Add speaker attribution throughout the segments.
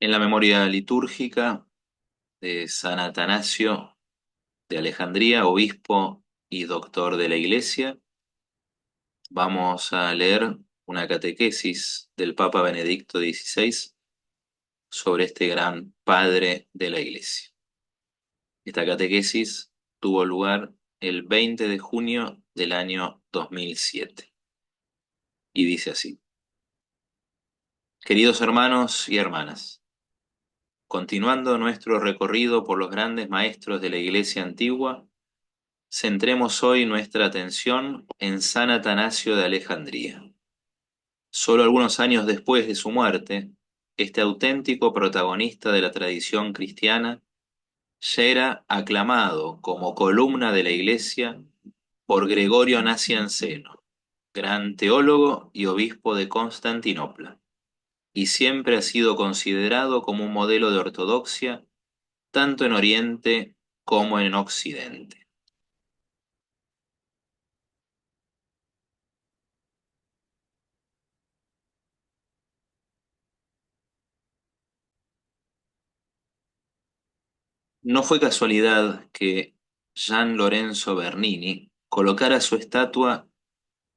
Speaker 1: En la memoria litúrgica de San Atanasio de Alejandría, obispo y doctor de la Iglesia, vamos a leer una catequesis del Papa Benedicto XVI sobre este gran padre de la Iglesia. Esta catequesis tuvo lugar el 20 de junio del año 2007 y dice así: Queridos hermanos y hermanas, continuando nuestro recorrido por los grandes maestros de la Iglesia antigua, centremos hoy nuestra atención en San Atanasio de Alejandría. Solo algunos años después de su muerte, este auténtico protagonista de la tradición cristiana ya era aclamado como columna de la Iglesia por Gregorio Nacianceno, gran teólogo y obispo de Constantinopla, y siempre ha sido considerado como un modelo de ortodoxia tanto en Oriente como en Occidente. No fue casualidad que Gian Lorenzo Bernini colocara su estatua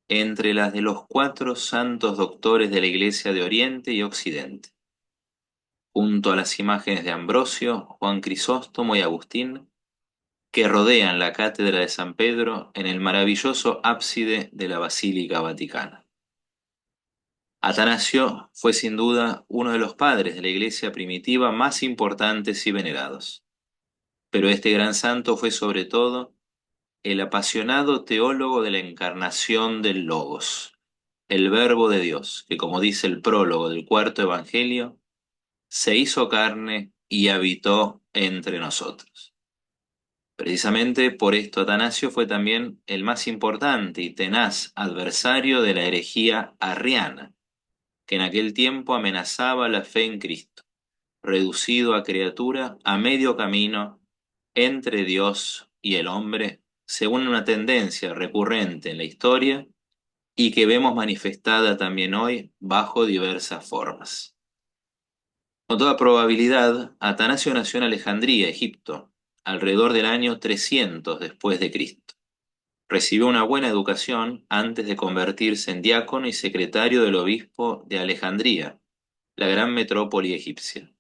Speaker 1: entre las de los cuatro santos doctores de la Iglesia de Oriente y Occidente, junto a las imágenes de Ambrosio, Juan Crisóstomo y Agustín, que rodean la cátedra de San Pedro en el maravilloso ábside de la Basílica Vaticana. Atanasio fue sin duda uno de los padres de la Iglesia primitiva más importantes y venerados, pero este gran santo fue sobre todo el apasionado teólogo de la encarnación del Logos, el Verbo de Dios, que como dice el prólogo del cuarto Evangelio, se hizo carne y habitó entre nosotros. Precisamente por esto Atanasio fue también el más importante y tenaz adversario de la herejía arriana, que en aquel tiempo amenazaba la fe en Cristo, reducido a criatura a medio camino entre Dios y el hombre, según una tendencia recurrente en la historia y que vemos manifestada también hoy bajo diversas formas. Con toda probabilidad, Atanasio nació en Alejandría, Egipto, alrededor del año 300 después de Cristo. Recibió una buena educación antes de convertirse en diácono y secretario del obispo de Alejandría, la gran metrópoli egipcia.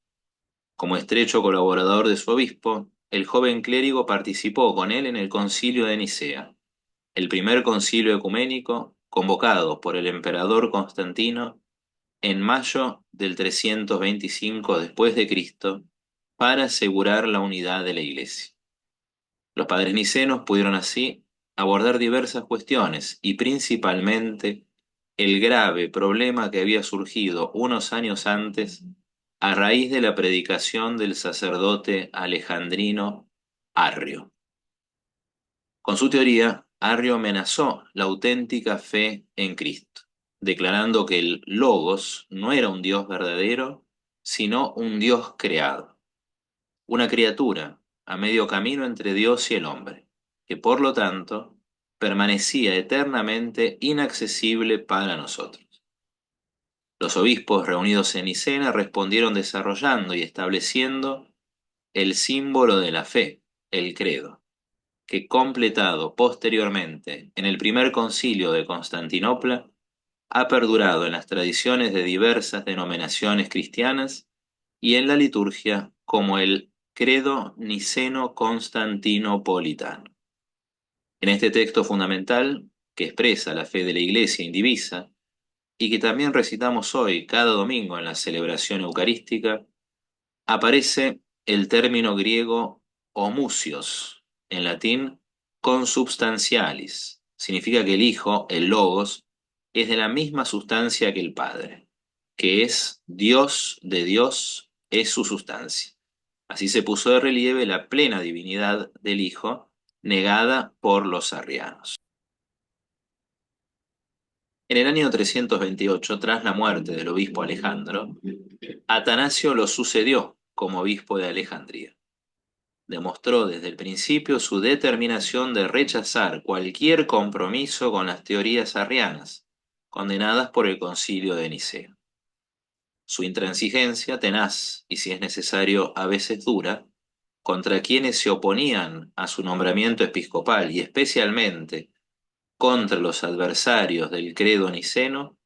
Speaker 1: Como estrecho colaborador de su obispo, el joven clérigo participó con él en el Concilio de Nicea, el primer concilio ecuménico convocado por el emperador Constantino en mayo del 325 después de Cristo para asegurar la unidad de la Iglesia. Los padres nicenos pudieron así abordar diversas cuestiones y principalmente el grave problema que había surgido unos años antes a raíz de la predicación del sacerdote alejandrino Arrio. Con su teoría, Arrio amenazó la auténtica fe en Cristo, declarando que el Logos no era un Dios verdadero, sino un Dios creado, una criatura a medio camino entre Dios y el hombre, que por lo tanto permanecía eternamente inaccesible para nosotros. Los obispos reunidos en Nicena respondieron desarrollando y estableciendo el símbolo de la fe, el credo, que completado posteriormente en el primer concilio de Constantinopla, ha perdurado en las tradiciones de diversas denominaciones cristianas y en la liturgia como el Credo Niceno-Constantinopolitano. En este texto fundamental, que expresa la fe de la Iglesia indivisa y que también recitamos hoy cada domingo en la celebración eucarística, aparece el término griego homusios, en latín consubstantialis. Significa que el Hijo, el Logos, es de la misma sustancia que el Padre, que es Dios de Dios, es su sustancia. Así se puso de relieve la plena divinidad del Hijo, negada por los arrianos. En el año 328, tras la muerte del obispo Alejandro, Atanasio lo sucedió como obispo de Alejandría. Demostró desde el principio su determinación de rechazar cualquier compromiso con las teorías arrianas, condenadas por el Concilio de Nicea. Su intransigencia tenaz y, si es necesario, a veces dura, contra quienes se oponían a su nombramiento episcopal y especialmente contra los adversarios del credo niceno,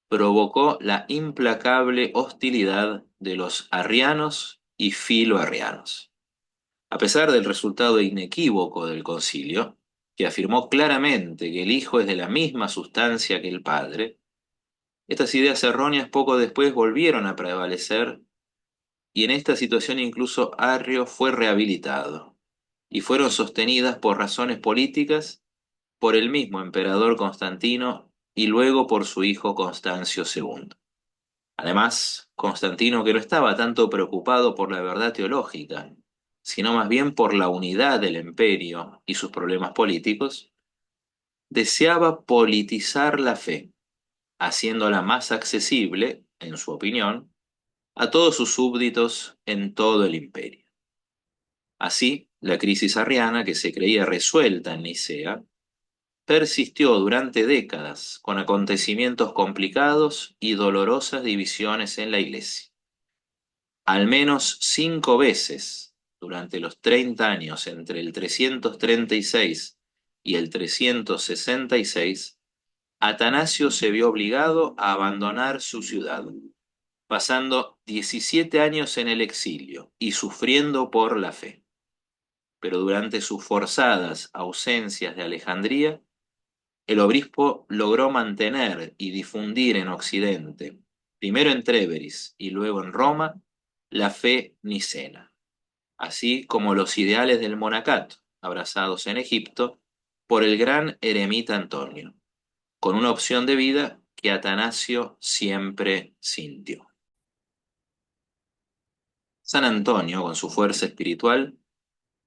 Speaker 1: provocó la implacable hostilidad de los arrianos y filoarrianos. A pesar del resultado inequívoco del concilio, que afirmó claramente que el Hijo es de la misma sustancia que el Padre, estas ideas erróneas poco después volvieron a prevalecer y en esta situación incluso Arrio fue rehabilitado y fueron sostenidas por razones políticas por el mismo emperador Constantino y luego por su hijo Constancio II. Además, Constantino, que no estaba tanto preocupado por la verdad teológica, sino más bien por la unidad del imperio y sus problemas políticos, deseaba politizar la fe, haciéndola más accesible, en su opinión, a todos sus súbditos en todo el imperio. Así, la crisis arriana, que se creía resuelta en Nicea, persistió durante décadas con acontecimientos complicados y dolorosas divisiones en la Iglesia. Al menos 5 veces durante los 30 años entre el 336 y el 366, Atanasio se vio obligado a abandonar su ciudad, pasando 17 años en el exilio y sufriendo por la fe. Pero durante sus forzadas ausencias de Alejandría, el obispo logró mantener y difundir en Occidente, primero en Tréveris y luego en Roma, la fe nicena, así como los ideales del monacato, abrazados en Egipto por el gran eremita Antonio, con una opción de vida que Atanasio siempre sintió. San Antonio, con su fuerza espiritual,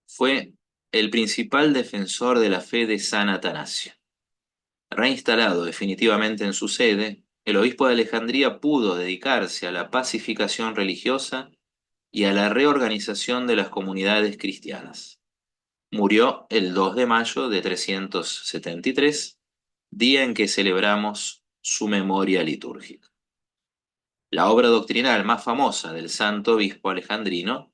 Speaker 1: fue el principal defensor de la fe de San Atanasio. Reinstalado definitivamente en su sede, el obispo de Alejandría pudo dedicarse a la pacificación religiosa y a la reorganización de las comunidades cristianas. Murió el 2 de mayo de 373, día en que celebramos su memoria litúrgica. La obra doctrinal más famosa del santo obispo alejandrino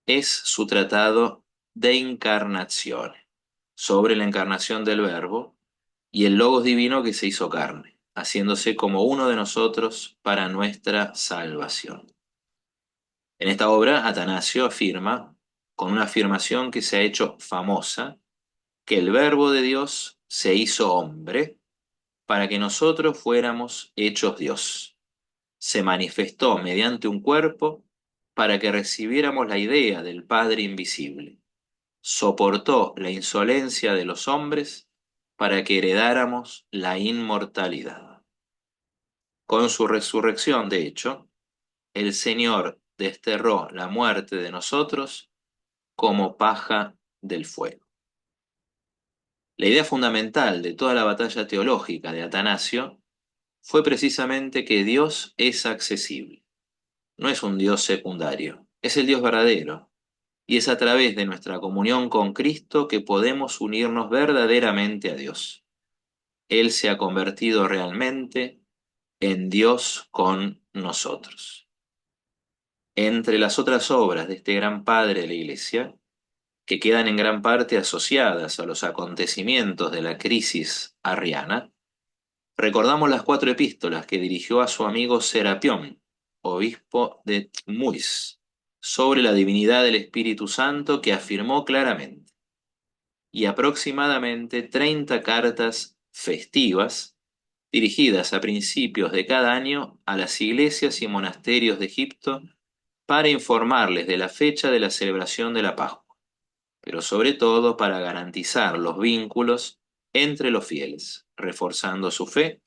Speaker 1: es su tratado De Incarnazione, sobre la encarnación del Verbo y el Logos divino que se hizo carne, haciéndose como uno de nosotros para nuestra salvación. En esta obra, Atanasio afirma, con una afirmación que se ha hecho famosa, que el Verbo de Dios se hizo hombre para que nosotros fuéramos hechos Dios. Se manifestó mediante un cuerpo para que recibiéramos la idea del Padre invisible. Soportó la insolencia de los hombres para que heredáramos la inmortalidad. Con su resurrección, de hecho, el Señor desterró la muerte de nosotros como paja del fuego. La idea fundamental de toda la batalla teológica de Atanasio fue precisamente que Dios es accesible. No es un Dios secundario, es el Dios verdadero, y es a través de nuestra comunión con Cristo que podemos unirnos verdaderamente a Dios. Él se ha convertido realmente en Dios con nosotros. Entre las otras obras de este gran padre de la Iglesia, que quedan en gran parte asociadas a los acontecimientos de la crisis arriana, recordamos las 4 epístolas que dirigió a su amigo Serapión, obispo de Tmuis, sobre la divinidad del Espíritu Santo, que afirmó claramente, y aproximadamente 30 cartas festivas dirigidas a principios de cada año a las iglesias y monasterios de Egipto para informarles de la fecha de la celebración de la Pascua, pero sobre todo para garantizar los vínculos entre los fieles, reforzando su fe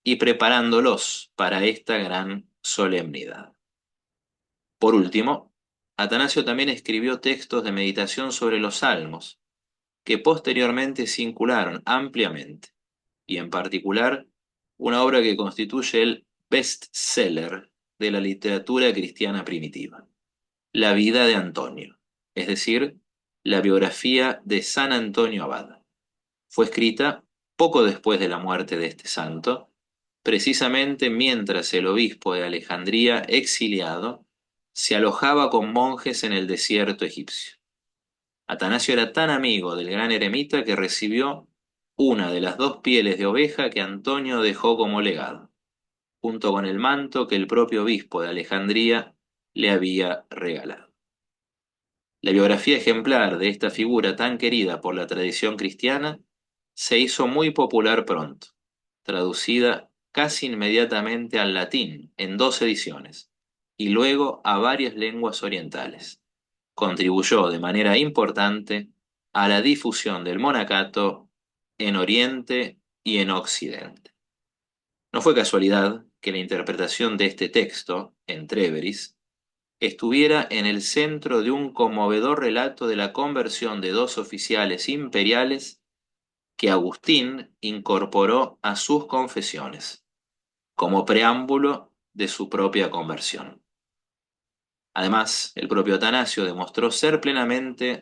Speaker 1: y preparándolos para esta gran solemnidad. Por último, Atanasio también escribió textos de meditación sobre los salmos, que posteriormente circularon ampliamente, y en particular una obra que constituye el bestseller de la literatura cristiana primitiva, La vida de Antonio, es decir, la biografía de San Antonio Abad. Fue escrita poco después de la muerte de este santo precisamente mientras el obispo de Alejandría, exiliado, se alojaba con monjes en el desierto egipcio. Atanasio era tan amigo del gran eremita que recibió una de las 2 pieles de oveja que Antonio dejó como legado, junto con el manto que el propio obispo de Alejandría le había regalado. La biografía ejemplar de esta figura tan querida por la tradición cristiana se hizo muy popular pronto, traducida casi inmediatamente al latín en 2 ediciones, y luego a varias lenguas orientales. Contribuyó de manera importante a la difusión del monacato en Oriente y en Occidente. No fue casualidad que la interpretación de este texto, en Tréveris, estuviera en el centro de un conmovedor relato de la conversión de 2 oficiales imperiales que Agustín incorporó a sus confesiones, como preámbulo de su propia conversión. Además, el propio Atanasio demostró ser plenamente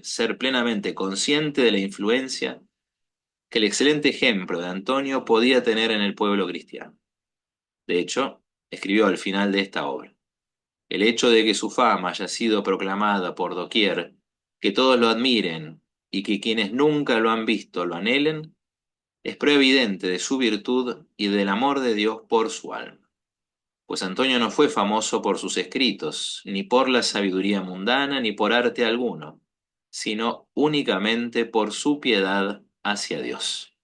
Speaker 1: ser plenamente consciente de la influencia que el excelente ejemplo de Antonio podía tener en el pueblo cristiano. De hecho, escribió al final de esta obra: el hecho de que su fama haya sido proclamada por doquier, que todos lo admiren y que quienes nunca lo han visto lo anhelen, es prueba evidente de su virtud y del amor de Dios por su alma. Pues Antonio no fue famoso por sus escritos, ni por la sabiduría mundana, ni por arte alguno, sino únicamente por su piedad hacia Dios.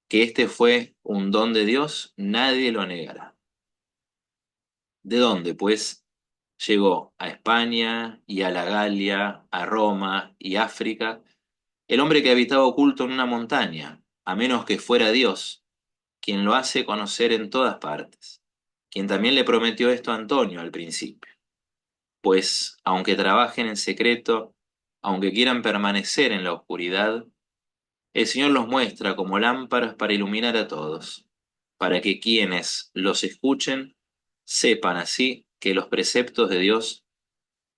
Speaker 1: Que este fue un don de Dios, nadie lo negará. ¿De dónde, pues, llegó a España y a la Galia, a Roma y África el hombre que habitaba oculto en una montaña, a menos que fuera Dios, quien lo hace conocer en todas partes, quien también le prometió esto a Antonio al principio? Pues, aunque trabajen en secreto, aunque quieran permanecer en la oscuridad, el Señor los muestra como lámparas para iluminar a todos, para que quienes los escuchen sepan así que los preceptos de Dios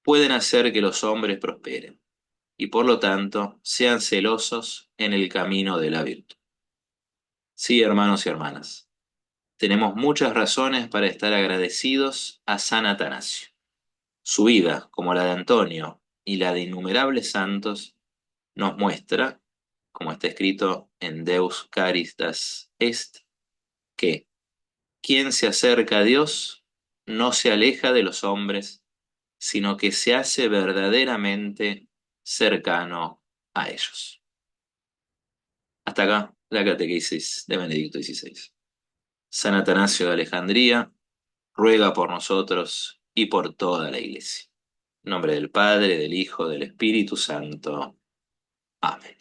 Speaker 1: pueden hacer que los hombres prosperen, y por lo tanto sean celosos en el camino de la virtud. Sí, hermanos y hermanas, tenemos muchas razones para estar agradecidos a San Atanasio. Su vida, como la de Antonio y la de innumerables santos, nos muestra, como está escrito en Deus Caritas Est, que quien se acerca a Dios no se aleja de los hombres, sino que se hace verdaderamente cercano a ellos. Hasta acá la catequesis de Benedicto XVI. San Atanasio de Alejandría ruega por nosotros y por toda la Iglesia. En nombre del Padre, del Hijo, del Espíritu Santo. Amén.